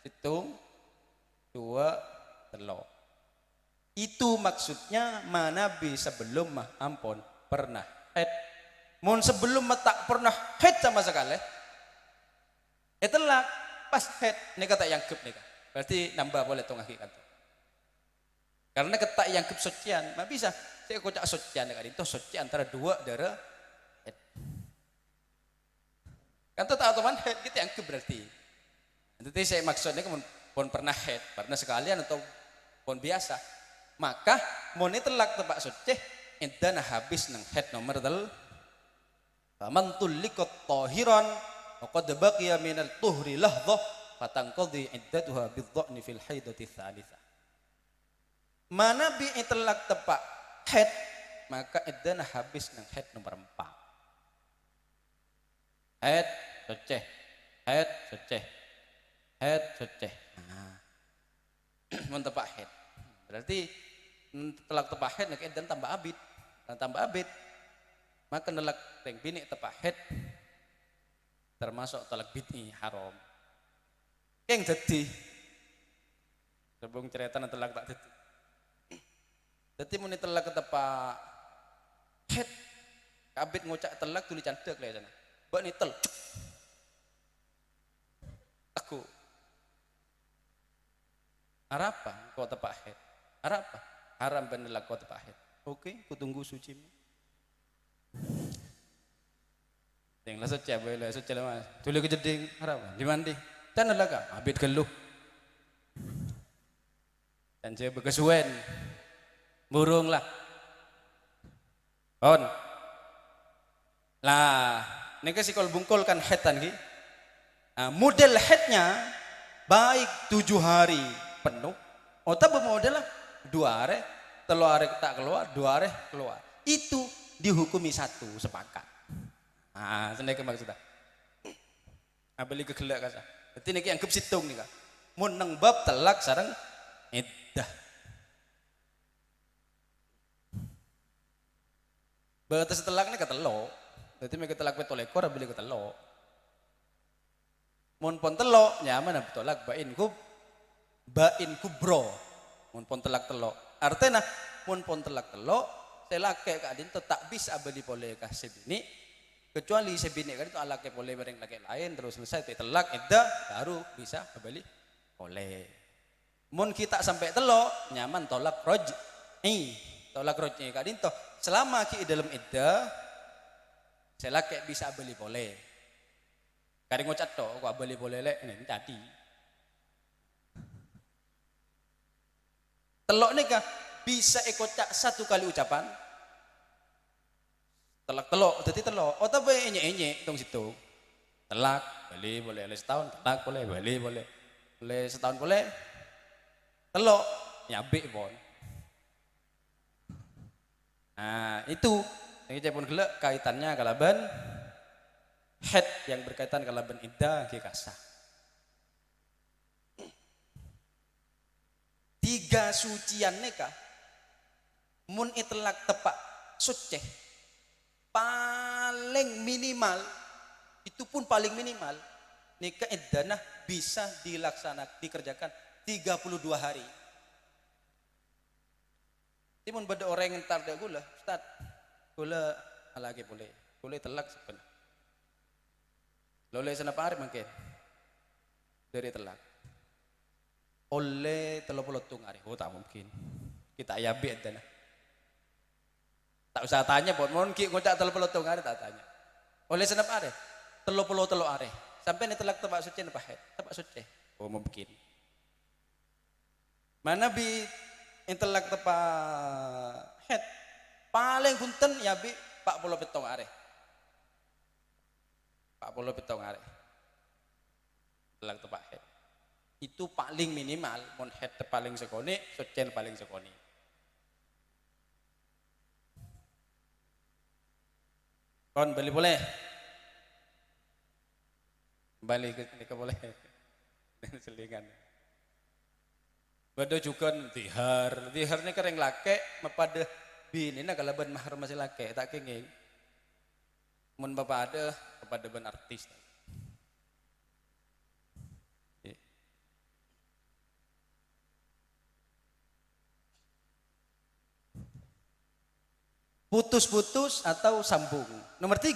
hitung 2 telo itu maksudnya mana bi sebelum mah ampun pernah haid mun sebelum mah tak pernah haid sama sekali telak pas haid ini kata yang kep nih berarti nambah boleh tong hakikat karena kata yang kep sucian mah bisa saya kocak sucian kan itu suci antara 2 darah haid kan tak otomatis haid gitu yang kep berarti nanti saya maksudnya pun pernah haid pernah sekalian atau pun biasa maka moni telak tepak suci idana habis nang haid nomor tel faman tulliqat tahiran wa qad baqiya min al-tuhri lahdhah fatanqadhi iddatuha bidh-dha'ni fil haidati tsalitsah mana bi telak tepak haid maka idana habis nang haid nomor 4 haid suci haid suci haid suci mun tepak haid berarti telak tepak haid nek edan tambah abid dan tambah abid maka nelak teng bini tepak haid termasuk telak bid'i haram yang jadi sebelum cerita telak tak jadi mun telak tepak haid abid ngucak telak tulisan dek le sana mbak ni tel aku arapa kau tepak haid arapa haram benelak kau tepak haid oke ku tunggu sucimu yang lah suci boleh suci lah mas tulis ke jeding haram di mandi dan nelaka abid geluh dan saya berkesuwen burung lah on lah ini kasih kalau bungkul kan haitan ki model haidnya baik 7 hari penuh otak bermodel lah 2 hari 3 hari tak keluar 2 hari keluar itu dihukumi 1 sepakat senai maksudnya beli kegelak kasa berarti ini yang situng nih kak mun nang bab telak sarang iddah batas telak ini ketelo berarti mereka telak betul ekor beli ketelo mun pon telo nyaman betolak bain kubro mun pon telak telo artinya mun pon telak telo selake kadin tak bisa beli boleh kasih bini kecuali sebini kan itu alake boleh bareng laki lain terus selesai telak iddah baru bisa beli boleh mun kita sampai telo nyaman tolak roj'i kadin toh selama ki dalam iddah selake bisa beli boleh kadang ngucat toh kok beli boleh lek ini jadi telok nikah bisa ikocak 1 kali ucapan telak telok jadi telok oh tapi enye tong situ telak beli boleh setahun telak boleh beli boleh setahun boleh telok nyabik pon itu yang kita pun gelak kaitannya kalaban haid yang berkaitan kalaban iddah kekasah 3 sucian nikah mun itlak tepak suci paling minimal, itu pun paling minimal, nikah iddanah bisa dikerjakan 32 hari. Timun pada orang yang entar dah gula, Ustaz, gula lagi boleh telak sebenarnya. Loleh sana hari mungkin dari telak. Oleh 30 hari, oh tak mungkin. Kita ayabi iddanah. Tak usah tanya, mohon ki ngocak 30 hari tak tanya. Oleh sana hari, 30 hari. Sampai ni telak tempat suci apa head? Tempat suci. Oh mungkin. Mana bi intelek tempat head paling punten ya bi 47 hari. 47 hari. Telak tempat head. Itu paling minimal, mon head paling sekoni, suci paling sekoni. Kon beli boleh? Balik ke boleh. Selingan. Bado juga tihar ini kering lake pada bini na kalaban mahar masih lake tak kenging. Mun bapak ada kepada ban artis. Putus-putus atau sambung. Nomor 3,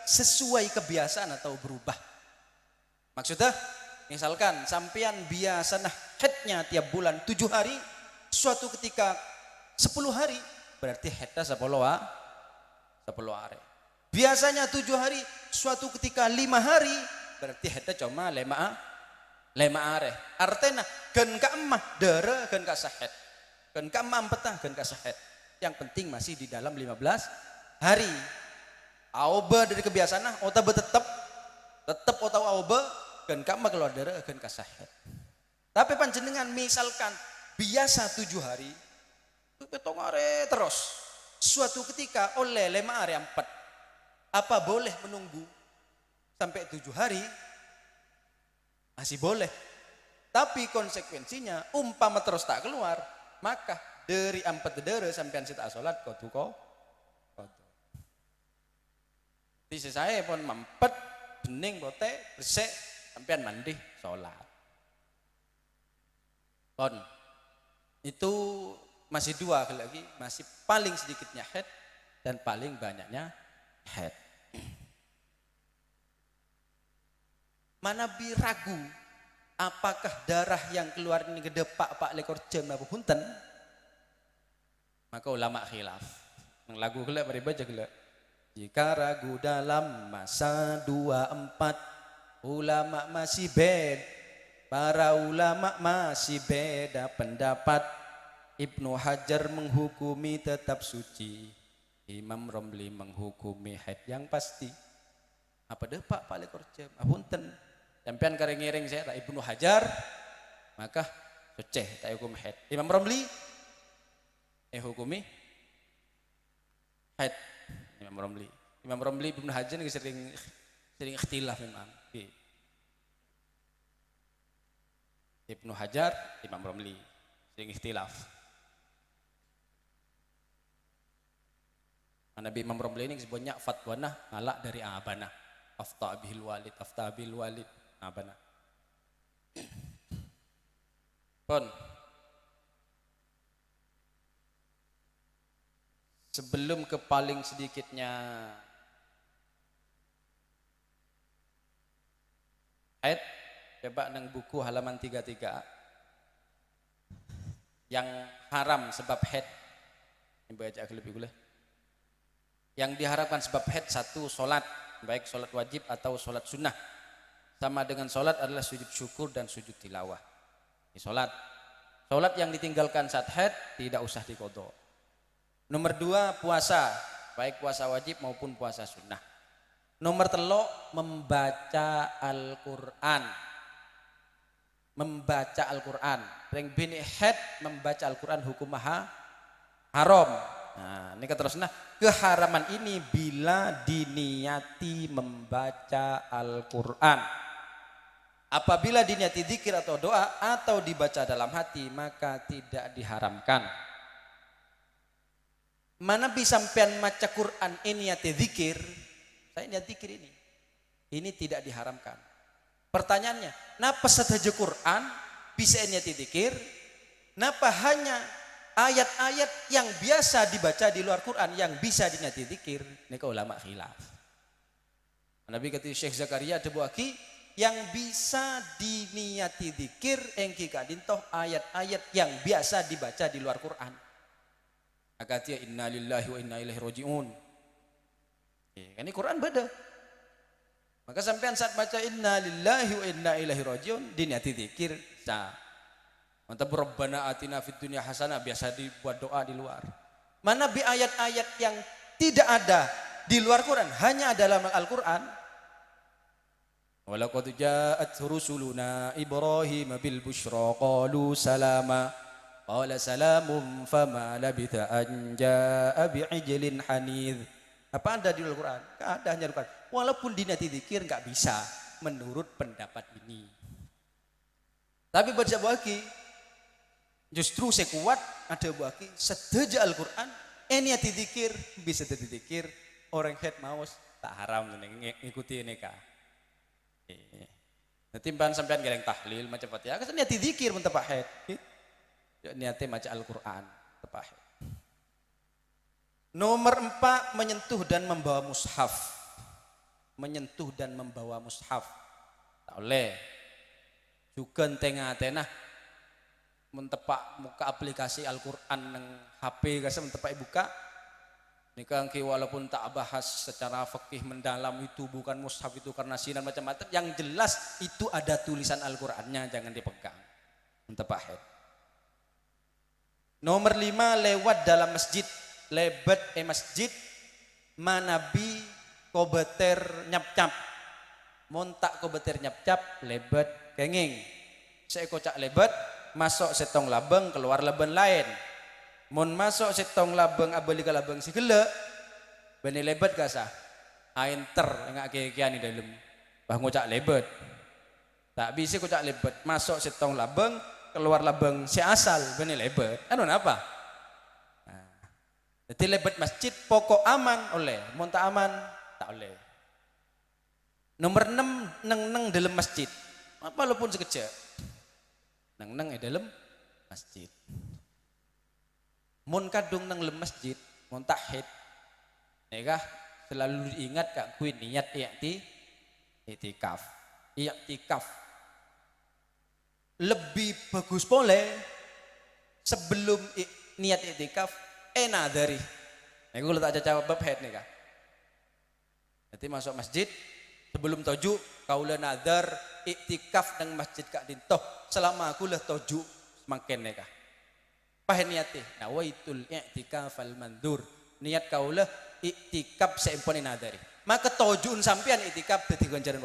sesuai kebiasaan atau berubah. Maksudnya, misalkan sampean biasa headnya tiap bulan 7 hari, suatu ketika 10 hari, berarti headnya 10 hari. Biasanya 7 hari, suatu ketika 5 hari, berarti headnya cuma 5 hari. Artinya, gen ka emah dara, gen ka sahed. Gen ka emah empetah, gen ka sahed. Yang penting masih di dalam 15 hari. Aoba dari kebiasaan, otak tetap otak aoba, gen ka emah keluar dara, gen ka sahed. Tapi panjenengan misalkan biasa 7 hari, petong hari terus. Suatu ketika oleh 5 hari 4, apa boleh menunggu sampai 7 hari? Masih boleh. Tapi konsekuensinya umpama terus tak keluar, maka dari 4 dere sampean sita salat kotu. Di saya pun mampet bening bote bersih sampean mandi salat. Kon itu masih 2 lagi, masih paling sedikitnya head dan paling banyaknya head. Mana bi ragu apakah darah yang keluar ini gede pak lekor jam apa punten? Maka ulama khilaf. Nang lagu gelak bari baca gelak. Jika ragu dalam masa 24, ulama masih para ulama masih beda pendapat. Ibnu Hajar menghukumi tetap suci, Imam Romli menghukumi haid yang pasti. Apa deh pak lekor jam? Apunten. Sampean kering-kering saya tak Ibnu Hajar, maka suci tak hukum haid. Imam Romli hukumi haid. Imam Romli Ibnu Hajar ini sering ikhtilaf memang. Ibnu Hajar, Imam Romli sering ikhtilaf. Nabi Imam Romli ini sebenarnya fatwana ngalak dari abana. Afta bil walid abana. Pon. Sebelum ke paling sedikitnya haid, coba nang buku halaman 33 yang haram sebab haid. Ini baca lebih boleh. Yang diharapkan sebab haid 1 solat, baik solat wajib atau solat sunnah. Sama dengan solat adalah sujud syukur dan sujud tilawah. Ini solat. Solat yang ditinggalkan saat haid tidak usah diqodho. Nomor 2 puasa, baik puasa wajib maupun puasa sunnah. Nomor 3 membaca Al-Quran. Membaca Al-Quran. Reng bini haid membaca Al-Quran hukum haram. Nah, ini keterusnya keharaman ini bila diniati membaca Al-Quran. Apabila diniati zikir atau doa atau dibaca dalam hati maka tidak diharamkan. Mana bisa sampean maca Quran ini niat zikir, saya niat zikir ini. Ini tidak diharamkan. Pertanyaannya, napa saja Quran bisa niat zikir? Napa hanya ayat-ayat yang biasa dibaca di luar Quran yang bisa diniati zikir? Ini ke ulama khilaf. Nabi kata Syekh Zakaria Debuaki, yang bisa diniati zikir engki kadintoh ayat-ayat yang biasa dibaca di luar Quran. Akatia inna lillahi wa inna ilaihi rajiun. Ini Quran beda. Maka sampean saat baca inna lillahi wa inna ilaihi rajiun diniati zikir sah. Mantap Rabbana atina fid dunya hasanah biasa dibuat doa di luar. Mana bi ayat-ayat yang tidak ada di luar Quran, hanya dalam Al-Qur'an. Walaqad ja'at rusuluna Ibrahim bil busyra qalu salama. Qala salamun fama labitha an ja'a bi'ijlin hanidh. Apa ada di Al-Qur'an? Enggak ada, hanya Al-Qur'an. Walaupun dinati zikir enggak bisa menurut pendapat ini. Tapi baca lagi justru sekuat ada baki seteja Al-Quran niati zikir bisa jadi zikir orang head maus tak haram ngikuti neka. Nanti ban sampean geleng tahlil macam Fatihah kan niati zikir mun tepak head. Niati maca Al-Quran tepak head. Nomor 4 menyentuh dan membawa mushaf. Menyentuh dan membawa mushaf. Tak boleh. Juga tengah-tengah mentepak muka aplikasi Al-Quran nang HP kasa mentepak buka nikah walaupun tak bahas secara fikih mendalam itu bukan mushaf itu karena sinan macam-macam yang jelas itu ada tulisan Al-Qurannya jangan dipegang mentepak head. Nomor 5 lewat dalam masjid lebet masjid manabi kobeter nyap-nyap montak kobeter nyap-nyap lebet kenging saya kocak lebet masuk setong labeng keluar labeng lain mun masuk setong labeng abali ke labeng segala bani lebet kasah ainter enggak kian di dalam bah ngocak lebet tak bisa kocak lebet masuk setong labeng keluar labeng si asal bani lebet anu apa jadi lebet masjid pokok aman oleh mun tak aman tak oleh. Nomor 6 neng dalam masjid walaupun sekejap neng dalam masjid. Mun kadung nang lem masjid, mun tahid, ya selalu diingat kak kui niat i'tikaf. I'tikaf. Lebih bagus boleh sebelum niat i'tikaf nadari. Nek kula tak jawab bab head nih kak. Nanti masuk masjid sebelum toju kaula nadar iktikaf nang masjid kak dintoh selama aku lah toju makin nekah pahen niatih nawaitul iktikaf al mandur niat kaulah iktikaf seimpone nadari maka tojuun sampean iktikaf dadi ganjaran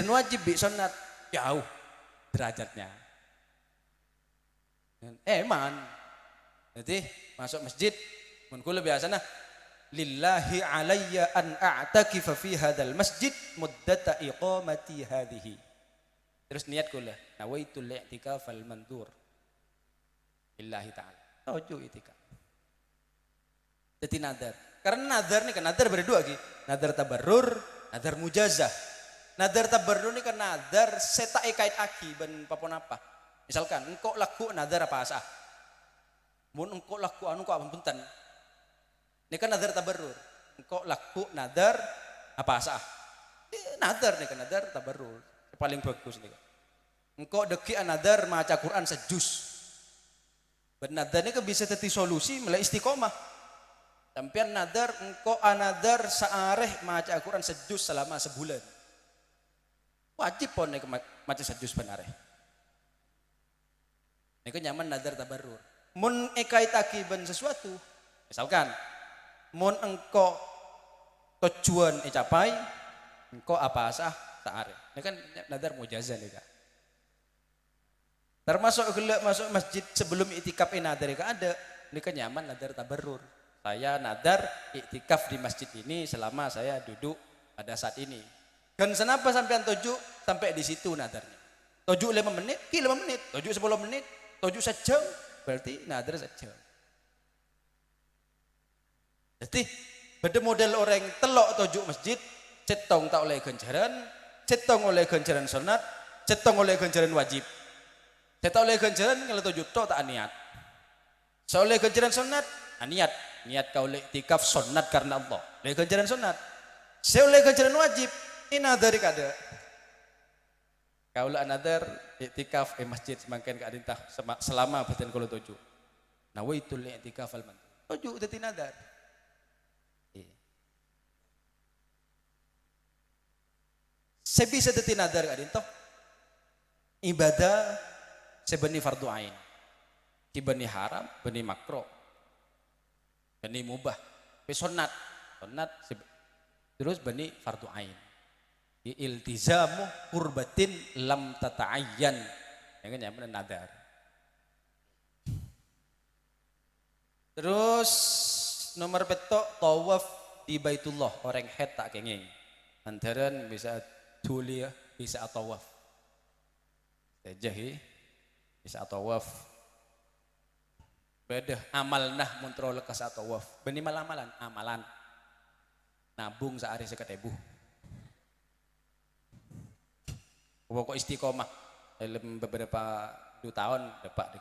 wajib bi sunat jauh derajatnya man nanti masuk masjid mun kula biasana lillahi alayya an a'takifa fi hadzal masjid muddata iqamati hadhihi. Terus niat kula nawaitul i'tikaf al mandur. Lillahi ta'ala. Tujuh i'tikaf. Jadi nadar. Karena nadar nih kan nadar berdua lagi. Nadar tabarrur, nadar mujazah. Nadar tabarrur nih kan nadar seta kait aki ben papon apa. Misalkan engkau laku nadar apa asah. Mun engkau laku anu kok punten. Ini kan nadar tabarrur. Engkau laku nadar apa asah? Nadar nih kan nadar tabarrur. Paling bagus nih. Engkau deki nadar maca Quran sejus. Bernadar ini bisa jadi solusi mulai istiqomah. Sampean nadar engkau anadar saareh maca Quran sejus selama sebulan. Wajib pon nih maca sejus benareh. Ini kan nyaman nadar tabarrur. Mun ekai takiban sesuatu. Misalkan mun engkau tujuan capai engkau apa asah saareh. Ini kan nadar mujazah nih kak. Termasuk gelak masuk masjid sebelum iktikaf nadar ka ada. Ini kan nyaman nadar tabarrur. Saya nadar iktikaf di masjid ini selama saya duduk pada saat ini. Dan kenapa sampean tujuh sampai di situ nadarnya? Tujuh 5 menit, 5 menit, tujuh 10 menit, tujuh sejam, berarti nadar sejam. Jadi beda model orang telok tojuk masjid, cetong tak oleh ganjaran, cetong oleh ganjaran sunat, cetong oleh ganjaran wajib. Cetok oleh ganjaran kalau tojuk tok tak niat. Soalnya ganjaran sunat, niat kau oleh iktikaf sunat karena Allah. Oleh ganjaran sunat. Saya oleh ganjaran wajib, ini nadari kada. Kau lah nadar iktikaf masjid semakin keadintah selama batin kalau tojuk. Nah, itu iktikaf al mantu. Tojuk dadi nadar. Sebisa dadi nadar kadin toh ibadah sebeni fardu ain kibeni haram beni makro beni mubah be sunat terus beni fardu ain iltizamu qurbatin lam tata'ayyan yang namanya nadar. Terus nomor petok tawaf di Baitullah orang head tak kenging antaran bisa tulia bisa tawaf jahi bisa tawaf beda amal nah muntro lekas tawaf beni malamalan amalan nabung sehari seketebu pokok istiqomah dalam beberapa 2 tahun dapat.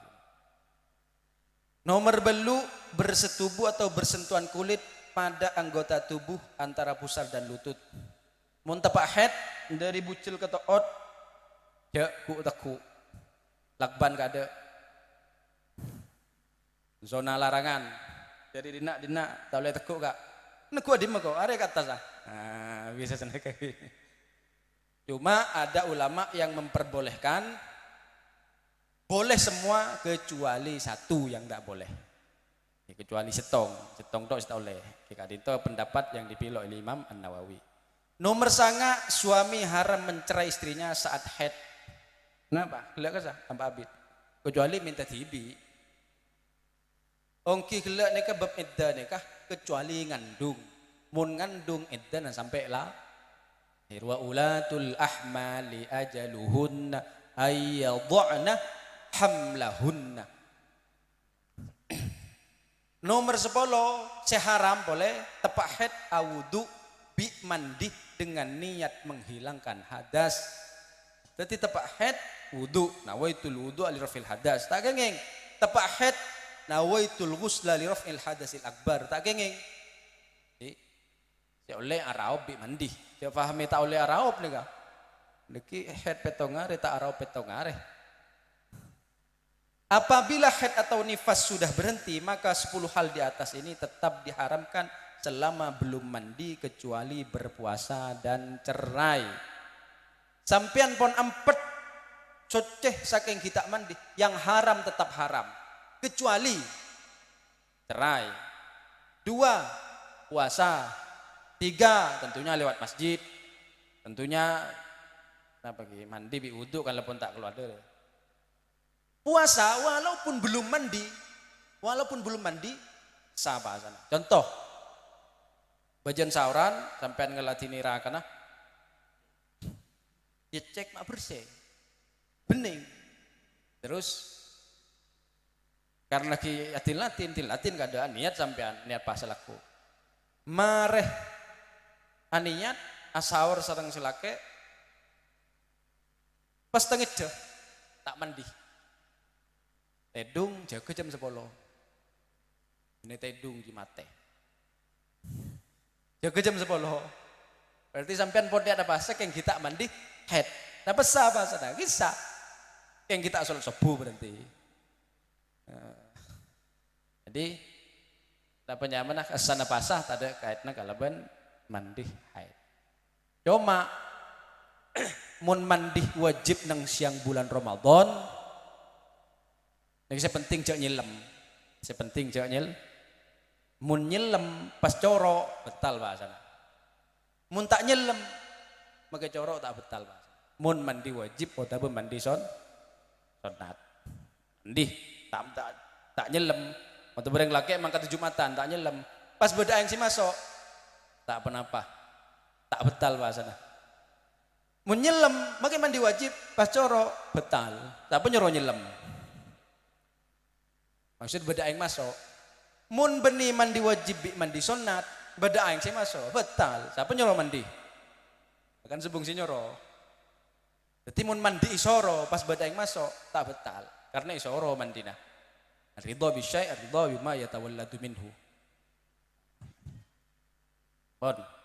Nomor belu bersetubuh atau bersentuhan kulit pada anggota tubuh antara pusar dan lutut. Mun tapak head dari bucil ke toot, ya ku taku, lakban kada, zona larangan. Jadi dina tak boleh tekuk kak. Neku adim kau, are kata sah. Bisa senang kayak. Cuma ada ulama yang memperbolehkan, boleh semua kecuali satu yang tidak boleh. Kecuali setong tok tak boleh. Itu pendapat yang dipilih oleh Imam An-Nawawi. Nomor sanga suami haram mencerai istrinya saat haid. Kenapa? Gelak kasah tambah abid. Kecuali minta tibi. Ongki gelak nikah bab iddah nikah kecuali ngandung. Mun ngandung iddah sampai lah. Wa ulatul ahmali ajaluhunna ayyadhna hamlahunna. Nomor 10 seharam boleh tepak haid awudu bi mandi dengan niat menghilangkan hadas. Jadi tepak haid wudu nawaitul wudu li rafil hadas tak kenging. Tepak haid nawaitul ghusla li rafil hadasil akbar tak kenging. Si oleh araub bi mandi. Dia pahami tak oleh araub nih kah? Niki haid petongare tak araub petongare. Apabila haid atau nifas sudah berhenti, maka 10 hal di atas ini tetap diharamkan selama belum mandi kecuali berpuasa dan cerai. Sampian pon empet coceh saking kita mandi, yang haram tetap haram kecuali cerai. 2 puasa. 3 tentunya lewat masjid. Tentunya apa lagi mandi bi wudu kalau pun tak keluar dari. Puasa walaupun belum mandi sah bahasana. Contoh bagian sauran sampean ngelatini rakana dia cek mak bersih bening terus karena ki tilatin keadaan niat sampean niat pas laku mareh aniat asaur sareng silake pas tengit tak mandi tedung jaga jam 10 ini tedung di mate jaga jam 10 berarti sampean pode ada bahasa yang kita mandi head nah pesah bahasa nah kisah yang kita sholat subuh berarti jadi apa nyaman asana pasah tak ada kaitnya kalaban mandi haid cuma mun mandi wajib nang siang bulan Ramadan yang penting jauh nyelem mun nyelem pas coro betal bahasana mun tak nyelem maka coro tak betal bahasana mun mandi wajib atau mandi sunat mandi tak nyelem atau bareng laki mangkat Jumatan tak nyelem pas beda yang si masuk tak apa tak betal bahasana mun nyelem maka mandi wajib pas coro betal tak nyoro nyelem maksud beda yang masuk Mun beni mandi wajib bi mandi sunat, beda aing sih masuk, betal. Siapa nyuruh mandi? Akan sebung si nyuruh. Jadi mun mandi isoro pas beda aing masuk, tak betal. Karena isoro mandina. Ridha bi syai', ridha bima yatawalladu minhu. Bon.